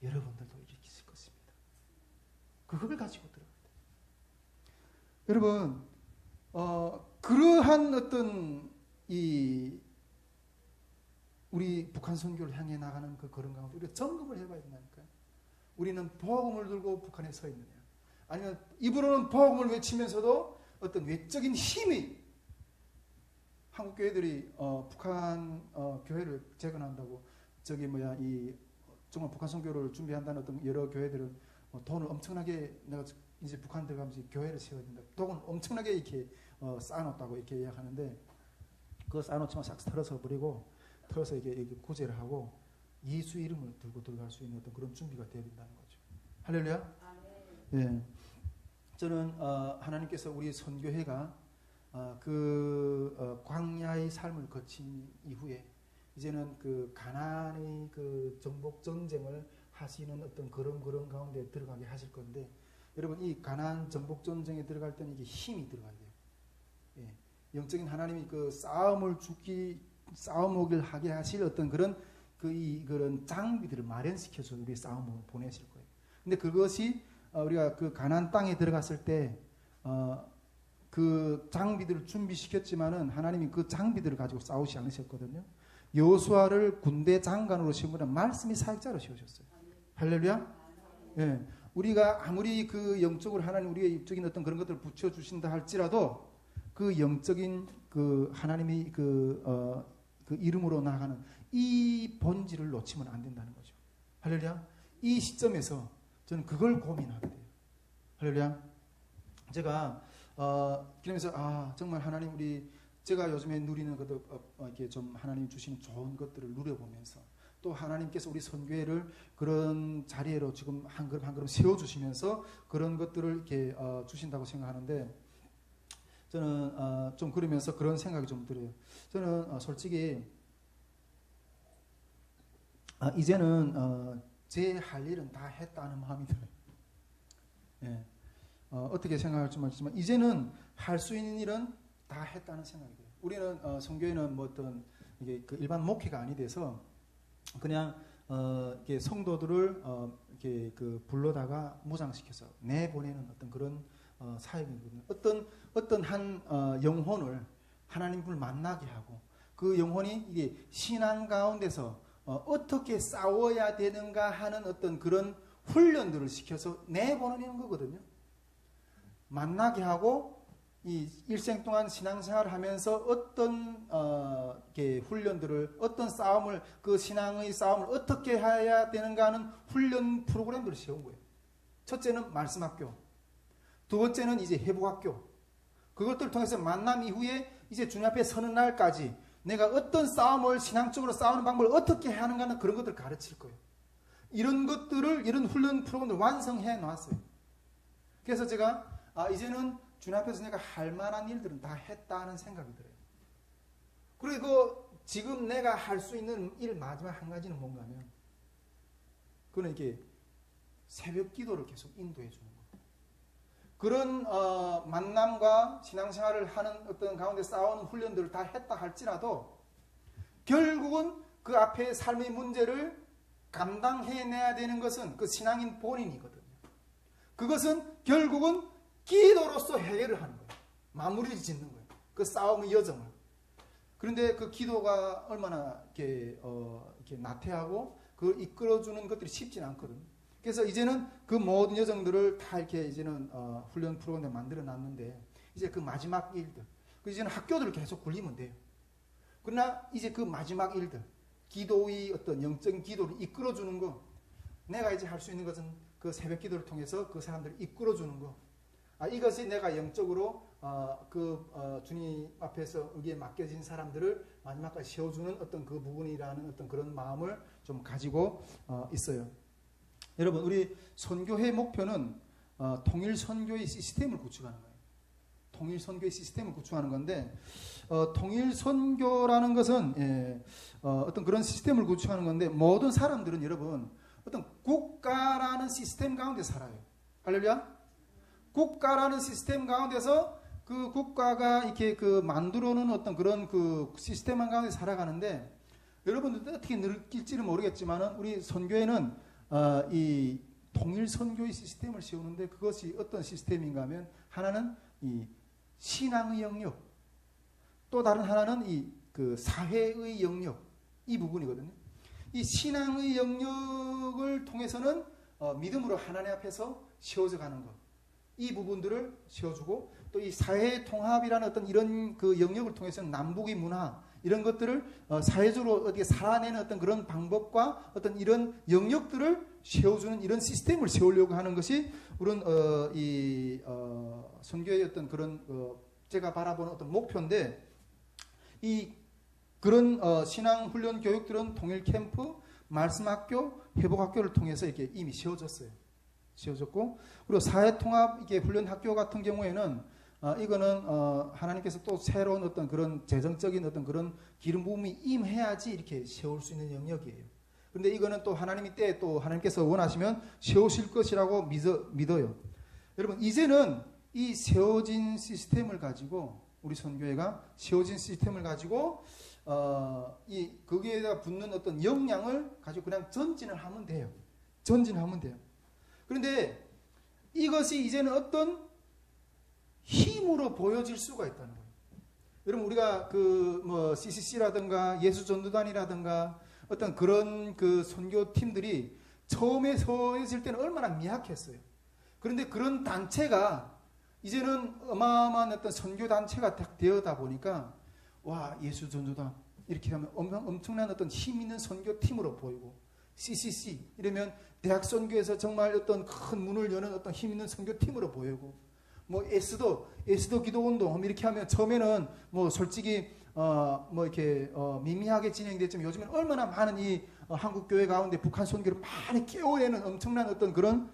여러분들도 일으키실 것입니다. 그걸 가지고 들어가야 돼요. 여러분 그러한 어떤 우리 북한 선교를 향해 나가는 그 걸음 가운데 우리가 점검을 해봐야 된다니까요. 우리는 복음을 들고 북한에 서 있느냐, 아니면 입으로는 복음을 외치면서도 어떤 외적인 힘이 한국 교회들이 북한 교회를 재건한다고 정말 북한 선교를 준비한다는 어떤 여러 교회들은 돈을 엄청나게 내가 이제 북한 들어가면서 교회를 세워야 된다. 돈을 엄청나게 이렇게 쌓아놓았다고 이렇게 이야기하는데 그거 쌓아놓지만 싹 털어서 이렇게 구제를 하고 예수 이름을 들고 들어갈 수 있는 어떤 그런 준비가 되어야 된다는 거죠. 할렐루야. 예. 저는 하나님께서 우리 선교회가 광야의 삶을 거친 이후에 이제는 그 가나안의 그 정복 전쟁을 하시는 어떤 그런 가운데 들어가게 하실 건데, 여러분 이 가나안 정복 전쟁에 들어갈 때는 이게 힘이 들어가야 돼요. 예. 영적인 하나님이 그 싸움을 하게 하실 어떤 그런 장비들을 마련시켜서 우리 싸움을 보내실 거예요. 근데 그것이 우리가 그 가나안 땅에 들어갔을 때 그 장비들을 준비시켰지만은 하나님이 그 장비들을 가지고 싸우지 않으셨거든요. 여호수아를 군대 장관으로 세우는 말씀의 사역자로 세우셨어요. 할렐루야. 예, 우리가 아무리 그 영적으로 하나님 우리의 영적인 어떤 그런 것들을 붙여 주신다 할지라도 그 영적인 그 하나님이 그 이름으로 나아가는 이 본질을 놓치면 안 된다는 거죠. 할렐루야. 이 시점에서 저는 그걸 고민하게 돼요. 할렐루야. 제가 그러면서 정말 하나님 제가 요즘에 누리는 것도 이렇게 좀 하나님 주시는 좋은 것들을 누려보면서 또 하나님께서 우리 선교회를 그런 자리로 지금 한 걸음 한 걸음 세워주시면서 그런 것들을 이렇게 주신다고 생각하는데 저는 좀 그러면서 그런 생각이 좀 들어요. 저는 솔직히 이제는 제 할 일은 다 했다는 마음이 들어요. 예. 어떻게 생각할지 모르지만 이제는 할 수 있는 일은 다 했다는 생각이 들어요. 우리는 선교회는 뭐 어떤 이게 그 일반 목회가 아니 돼서 그냥 이렇게 성도들을 이렇게 그 불러다가 무장시켜서 내보내는 어떤 그런 사역이거든요. 어떤 한 영혼을 하나님을 만나게 하고 그 영혼이 이게 신앙 가운데서 어떻게 싸워야 되는가 하는 어떤 그런 훈련들을 시켜서 내보내는 거거든요. 만나게 하고 이 일생 동안 신앙생활을 하면서 어떤 이렇게 훈련들을 어떤 싸움을 그 신앙의 싸움을 어떻게 해야 되는가 하는 훈련 프로그램들을 세운 거예요. 첫째는 말씀학교, 두 번째는 이제 회복학교. 그것들을 통해서 만남 이후에 이제 주님 앞에 서는 날까지 내가 어떤 싸움을 신앙적으로 싸우는 방법을 어떻게 해야 하는가 하는 그런 것들을 가르칠 거예요. 이런 것들을 이런 훈련 프로그램을 완성해 놨어요. 그래서 제가 이제는 주님 앞에서 내가 할 만한 일들은 다 했다는 생각이 들어요. 그리고 지금 내가 할 수 있는 일 마지막 한 가지는 뭔가 하면 그는 이렇게 새벽 기도를 계속 인도해 주는 거예요. 그런 만남과 신앙생활을 하는 어떤 가운데 싸우는 훈련들을 다 했다 할지라도 결국은 그 앞에 삶의 문제를 감당해내야 되는 것은 그 신앙인 본인이거든요. 그것은 결국은 기도로서 해결을 하는 거예요. 마무리를 짓는 거예요. 그 싸움의 여정을. 그런데 그 기도가 얼마나 이렇게 나태하고 그 이끌어주는 것들이 쉽지는 않거든요. 그래서 이제는 그 모든 여정들을 다 이렇게 이제는 훈련 프로그램을 만들어 놨는데 이제 그 마지막 일들, 이제는 학교들을 계속 굴리면 돼요. 그러나 이제 그 마지막 일들, 기도의 어떤 영적인 기도를 이끌어주는 거, 내가 이제 할 수 있는 것은 그 새벽 기도를 통해서 그 사람들을 이끌어주는 거. 이것이 내가 영적으로 주님 앞에서 여기에 맡겨진 사람들을 마지막까지 세워주는 어떤 그 부분이라는 어떤 그런 마음을 좀 가지고 있어요. 여러분, 우리 선교회 목표는 통일 선교의 시스템을 구축하는 거예요. 통일 선교의 시스템을 구축하는 건데 통일 선교라는 것은 어떤 그런 시스템을 구축하는 건데 모든 사람들은 여러분 어떤 국가라는 시스템 가운데 살아요. 할렐루야. 국가라는 시스템 가운데서 그 국가가 이렇게 그 만들어놓은 어떤 그런 그 시스템 가운데 살아가는데 여러분들도 어떻게 느낄지는 모르겠지만은 우리 선교회는 이 통일 선교의 시스템을 세우는데 그것이 어떤 시스템인가 하면 하나는 이 신앙의 영역, 또 다른 하나는 이 그 사회의 영역, 이 부분이거든요. 이 신앙의 영역을 통해서는 믿음으로 하나님 앞에서 세워져 가는 것, 이 부분들을 세워주고 또 이 사회 통합이라는 어떤 이런 그 영역을 통해서는 남북의 문화 이런 것들을 사회적으로 어떻게 살아내는 어떤 그런 방법과 어떤 이런 영역들을 세워주는 이런 시스템을 세우려고 하는 것이 우리는 선교의 어떤 그런 제가 바라보는 어떤 목표인데 이 그런 신앙 훈련 교육들은 통일 캠프, 말씀학교, 회복학교를 통해서 이렇게 이미 세워졌어요. 세워졌고 그리고 사회통합 이게 훈련 학교 같은 경우에는 이거는 하나님께서 또 새로운 어떤 그런 재정적인 어떤 그런 기름 부음이 임해야지 이렇게 세울 수 있는 영역이에요. 그런데 이거는 또 하나님이 때 또 하나님께서 원하시면 세우실 것이라고 믿어요. 여러분 이제는 이 세워진 시스템을 가지고 우리 선교회가 세워진 시스템을 가지고 이 거기에다 붙는 어떤 역량을 가지고 그냥 전진을 하면 돼요. 전진을 하면 돼요. 그런데 이것이 이제는 어떤 힘으로 보여질 수가 있다는 거예요. 여러분 우리가 그 뭐 CCC라든가 예수전도단이라든가 어떤 그런 그 선교팀들이 처음에 서있을 때는 얼마나 미약했어요. 그런데 그런 단체가 이제는 어마어마한 어떤 선교 단체가 되어다 보니까 와, 예수 전도다 이렇게 하면 엄청난 어떤 힘 있는 선교팀으로 보이고, CCC 이러면 대학 선교에서 정말 어떤 큰 문을 여는 어떤 힘 있는 선교팀으로 보이고, 뭐 에스더 기도운동 이렇게 하면 처음에는 뭐 솔직히 뭐 이렇게 미미하게 진행됐지만 요즘에는 얼마나 많은 이 한국 교회 가운데 북한 선교를 많이 깨워내는 엄청난 어떤 그런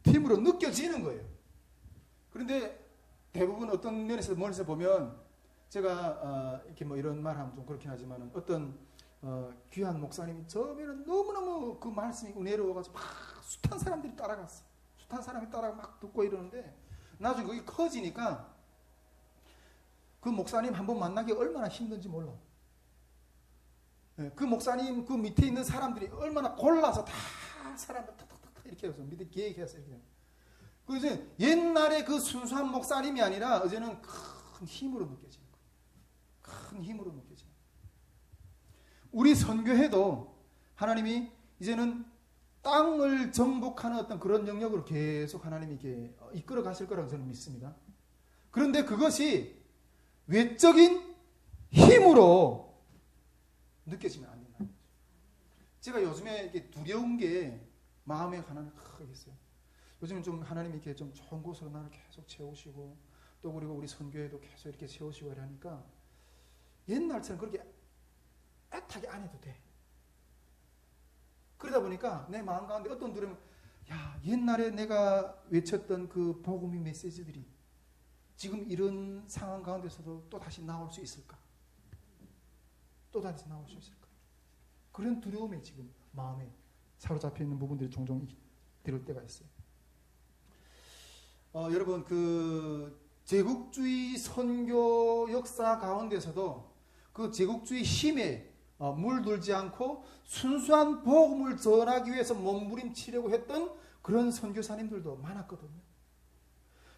팀으로 느껴지는 거예요. 그런데 대부분 어떤 면에서 멀리서 보면 제가 이렇게 뭐 이런 말하면 좀 그렇긴 하지만 어떤 귀한 목사님이 처음에는 너무너무 그 말씀이 은혜로워가지고 막 숱한 사람들이 따라갔어. 숱한 사람이 따라가 막 듣고 이러는데 나중에 그게 커지니까 그 목사님 한번 만나기 얼마나 힘든지 몰라. 그 목사님 그 밑에 있는 사람들이 얼마나 골라서 다 사람들 탁탁탁 이렇게 해서 밑에 계획해서 이렇게. 그래서 옛날에 그 순수한 목사님이 아니라 어제는 큰 힘으로 느껴지는 거예요. 큰 힘으로 느껴지는 거예요. 우리 선교회도 하나님이 이제는 땅을 정복하는 어떤 그런 영역으로 계속 하나님이 이렇게 이끌어 가실 거라고 저는 믿습니다. 그런데 그것이 외적인 힘으로 느껴지면 안 된다는 거죠. 제가 요즘에 이렇게 두려운 게 마음에 하나는 크게 있어요. 요즘 좀 하나님이 이렇게 좀 좋은 곳으로 나를 계속 채우시고 또 그리고 우리 선교회도 계속 이렇게 세우시고 이러니까 옛날처럼 그렇게 애타게 안 해도 돼. 그러다 보니까 내 마음 가운데 어떤 두려움, 야, 옛날에 내가 외쳤던 그 복음의 메시지들이 지금 이런 상황 가운데서도 또 다시 나올 수 있을까? 또 다시 나올 수 있을까? 그런 두려움에 지금 마음에 사로잡혀 있는 부분들이 종종 들을 때가 있어요. 여러분, 그 제국주의 선교 역사 가운데서도 그 제국주의 힘에 물들지 않고 순수한 복음을 전하기 위해서 몸부림치려고 했던 그런 선교사님들도 많았거든요.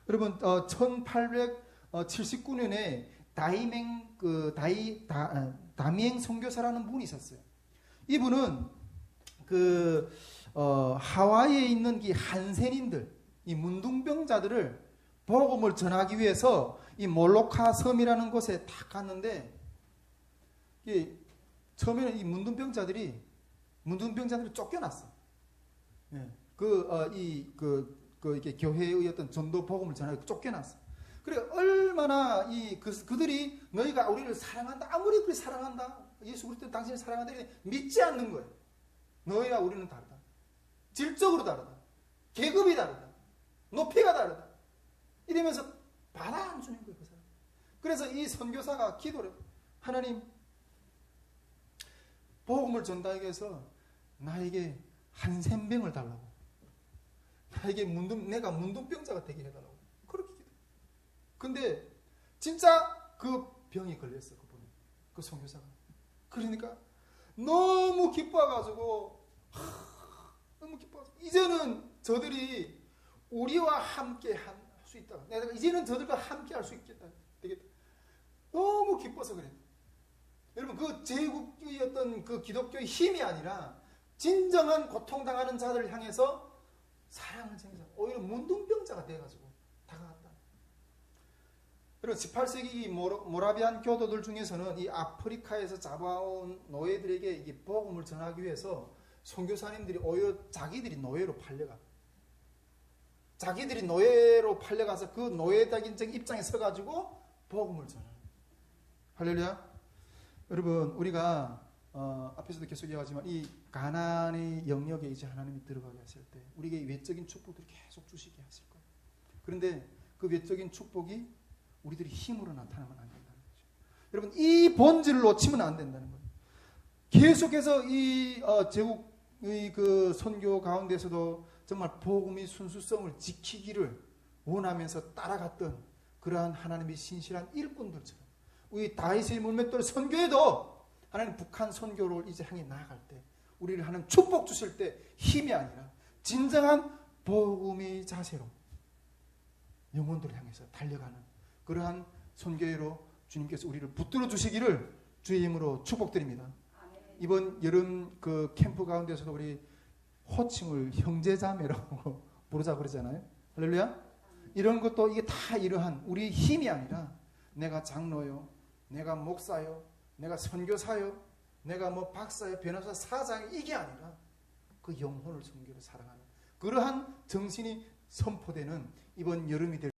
여러분, 1879년에 다미행 선교사라는 분이 있었어요. 이분은 하와이에 있는 이 한센인들, 이 문둥병자들을 복음을 전하기 위해서 이 몰로카 섬이라는 곳에 딱 갔는데, 처음에는 이 문둥병자들이 쫓겨났어. 예. 이렇게 교회의 어떤 전도 복음을 전하기 쫓겨났어. 그래, 얼마나 그들이 너희가 우리를 사랑한다, 아무리 그리 사랑한다, 예수 그리스도 당신을 사랑한다, 믿지 않는 거예요. 너희와 우리는 다르다. 질적으로 다르다. 계급이 다르다. 높이가 다르다. 이러면서 받아 안 주는 거예요, 그 사람. 그래서 이 선교사가 기도를, 하나님, 복음을 전달하기 위해서 나에게 한센병을 달라고. 나에게 내가 문둥병자가 되게 해달라고. 그렇게 기도. 근데 진짜 그 병이 걸렸어, 그분이. 그 선교사가. 그러니까 너무 기뻐가지고, 너무 기뻐가지고, 이제는 저들이 우리와 함께 할 수 있다. 내가 이제는 저들과 함께 할 수 있겠다. 되겠다. 너무 기뻐서 그래. 여러분, 그 제국주의 어떤 그 기독교의 힘이 아니라 진정한 고통당하는 자들을 향해서 사랑을 전해서 오히려 문둥병자가 돼가지고 다가갔다. 여러분, 18세기 모라비안 교도들 중에서는 이 아프리카에서 잡아온 노예들에게 이 복음을 전하기 위해서 선교사님들이 오히려 자기들이 노예로 팔려가. 자기들이 노예로 팔려가서 그 노예적인 입장에 서가지고 복음을 전하는. 할렐루야. 여러분, 우리가 앞에서도 계속 얘기하지만 이 가나안의 영역에 이제 하나님이 들어가게 하실 때 우리에게 외적인 축복들을 계속 주시게 하실 거예요. 그런데 그 외적인 축복이 우리들이 힘으로 나타나면 안 된다는 거죠. 여러분, 이 본질을 놓치면 안 된다는 거예요. 계속해서 이 제국의 그 선교 가운데서도 정말 복음의 순수성을 지키기를 원하면서 따라갔던 그러한 하나님의 신실한 일꾼들처럼 우리 다윗의 물맷돌 선교에도 하나님 북한 선교를 이제 향해 나아갈 때 우리를 하나님 축복 주실 때 힘이 아니라 진정한 복음의 자세로 영혼들을 향해서 달려가는 그러한 선교회로 주님께서 우리를 붙들어 주시기를 주의 이름으로 축복드립니다. 이번 여름 그 캠프 가운데서도 우리 호칭을 형제자매라고 부르자 그러잖아요. 할렐루야. 이런 것도 이게 다 이러한 우리 힘이 아니라 내가 장로요, 내가 목사요, 내가 선교사요, 내가 뭐 박사요, 변호사, 사장 이게 아니라 그 영혼을 섬기고 사랑하는 그러한 정신이 선포되는 이번 여름이 될